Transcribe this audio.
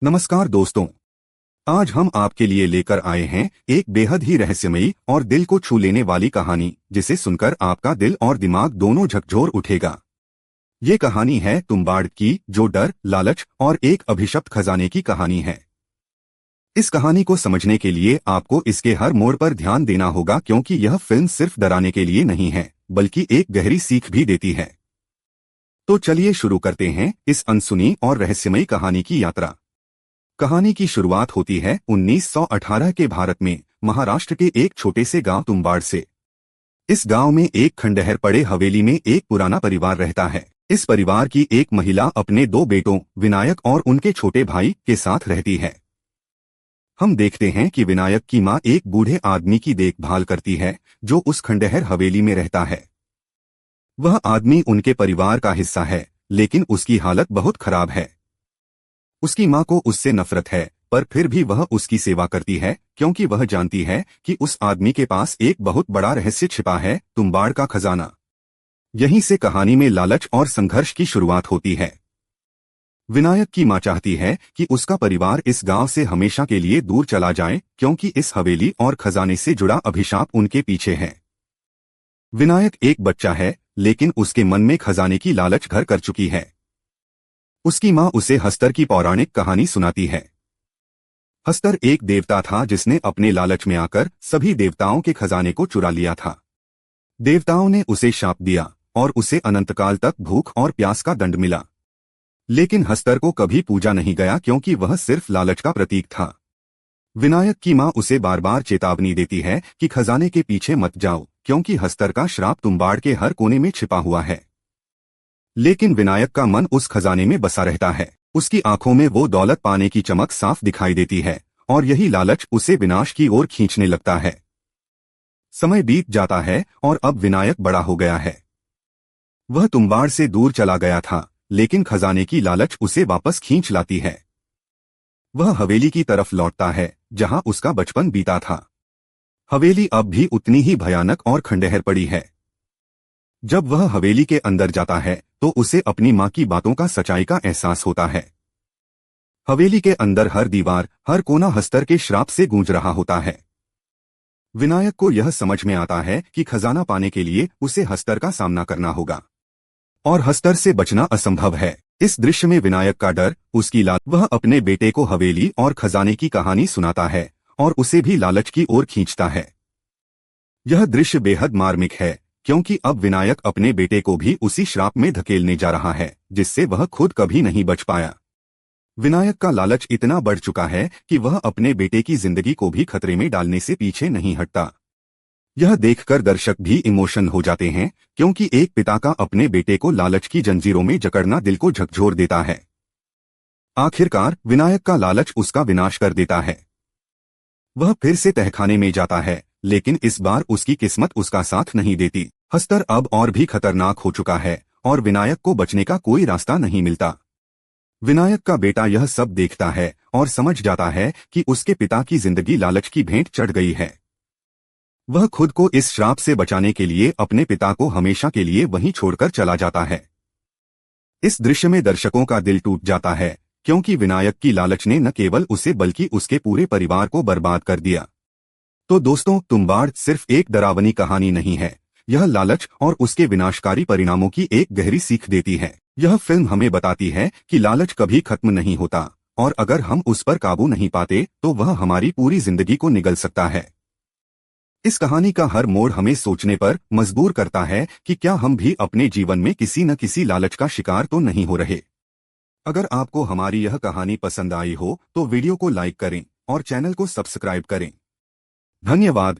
नमस्कार दोस्तों। आज हम आपके लिए लेकर आए हैं एक बेहद ही रहस्यमयी और दिल को छू लेने वाली कहानी, जिसे सुनकर आपका दिल और दिमाग दोनों झकझोर उठेगा। ये कहानी है तुम्बाड़ की, जो डर, लालच और एक अभिशप्त खजाने की कहानी है। इस कहानी को समझने के लिए आपको इसके हर मोड़ पर ध्यान देना होगा, क्योंकि यह फिल्म सिर्फ डराने के लिए नहीं है, बल्कि एक गहरी सीख भी देती है। तो चलिए शुरू करते हैं इस अनसुनी और रहस्यमयी कहानी की यात्रा। कहानी की शुरुआत होती है 1918 के भारत में, महाराष्ट्र के एक छोटे से गांव तुम्बाड़ से। इस गांव में एक खंडहर पड़े हवेली में एक पुराना परिवार रहता है। इस परिवार की एक महिला अपने दो बेटों विनायक और उनके छोटे भाई के साथ रहती है। हम देखते हैं कि विनायक की मां एक बूढ़े आदमी की देखभाल करती है, जो उस खंडहर हवेली में रहता है। वह आदमी उनके परिवार का हिस्सा है, लेकिन उसकी हालत बहुत खराब है। उसकी मां को उससे नफरत है, पर फिर भी वह उसकी सेवा करती है, क्योंकि वह जानती है कि उस आदमी के पास एक बहुत बड़ा रहस्य छिपा है, तुम्बाड़ का खजाना। यहीं से कहानी में लालच और संघर्ष की शुरुआत होती है। विनायक की मां चाहती है कि उसका परिवार इस गांव से हमेशा के लिए दूर चला जाए, क्योंकि इस हवेली और खजाने से जुड़ा अभिशाप उनके पीछे है। विनायक एक बच्चा है, लेकिन उसके मन में खजाने की लालच घर कर चुकी है। उसकी मां उसे हस्तर की पौराणिक कहानी सुनाती है। हस्तर एक देवता था जिसने अपने लालच में आकर सभी देवताओं के खजाने को चुरा लिया था। देवताओं ने उसे शाप दिया और उसे अनंतकाल तक भूख और प्यास का दंड मिला। लेकिन हस्तर को कभी पूजा नहीं गया, क्योंकि वह सिर्फ लालच का प्रतीक था। विनायक की मां उसे बार बार चेतावनी देती है कि खजाने के पीछे मत जाओ, क्योंकि हस्तर का श्राप तुम्बाड़ के हर कोने में छिपा हुआ है। लेकिन विनायक का मन उस खजाने में बसा रहता है। उसकी आंखों में वो दौलत पाने की चमक साफ दिखाई देती है, और यही लालच उसे विनाश की ओर खींचने लगता है। समय बीत जाता है और अब विनायक बड़ा हो गया है। वह तुम्बाड़ से दूर चला गया था, लेकिन खजाने की लालच उसे वापस खींच लाती है। वह हवेली की तरफ लौटता है, जहां उसका बचपन बीता था। हवेली अब भी उतनी ही भयानक और खंडहर पड़ी है। जब वह हवेली के अंदर जाता है तो उसे अपनी मां की बातों का सच्चाई का एहसास होता है। हवेली के अंदर हर दीवार, हर कोना हस्तर के श्राप से गूंज रहा होता है। विनायक को यह समझ में आता है कि खजाना पाने के लिए उसे हस्तर का सामना करना होगा, और हस्तर से बचना असंभव है। इस दृश्य में विनायक का डर, उसकी लालच, वह अपने बेटे को हवेली और खजाने की कहानी सुनाता है और उसे भी लालच की ओर खींचता है। यह दृश्य बेहद मार्मिक है, क्योंकि अब विनायक अपने बेटे को भी उसी श्राप में धकेलने जा रहा है, जिससे वह खुद कभी नहीं बच पाया। विनायक का लालच इतना बढ़ चुका है कि वह अपने बेटे की जिंदगी को भी खतरे में डालने से पीछे नहीं हटता। यह देखकर दर्शक भी इमोशन हो जाते हैं, क्योंकि एक पिता का अपने बेटे को लालच की जंजीरों में जकड़ना दिल को झकझोर देता है। आखिरकार विनायक का लालच उसका विनाश कर देता है। वह फिर से तहखाने में जाता है, लेकिन इस बार उसकी किस्मत उसका साथ नहीं देती। हस्तर अब और भी खतरनाक हो चुका है और विनायक को बचने का कोई रास्ता नहीं मिलता। विनायक का बेटा यह सब देखता है और समझ जाता है कि उसके पिता की जिंदगी लालच की भेंट चढ़ गई है। वह खुद को इस श्राप से बचाने के लिए अपने पिता को हमेशा के लिए वहीं छोड़कर चला जाता है। इस दृश्य में दर्शकों का दिल टूट जाता है, क्योंकि विनायक की लालच ने न केवल उसे बल्कि उसके पूरे परिवार को बर्बाद कर दिया। तो दोस्तों, तुम्बाड़ सिर्फ एक डरावनी कहानी नहीं है, यह लालच और उसके विनाशकारी परिणामों की एक गहरी सीख देती है। यह फिल्म हमें बताती है कि लालच कभी खत्म नहीं होता, और अगर हम उस पर काबू नहीं पाते तो वह हमारी पूरी जिंदगी को निगल सकता है। इस कहानी का हर मोड़ हमें सोचने पर मजबूर करता है कि क्या हम भी अपने जीवन में किसी न किसी लालच का शिकार तो नहीं हो रहे। अगर आपको हमारी यह कहानी पसंद आई हो तो वीडियो को लाइक करें और चैनल को सब्सक्राइब करें। धन्यवाद।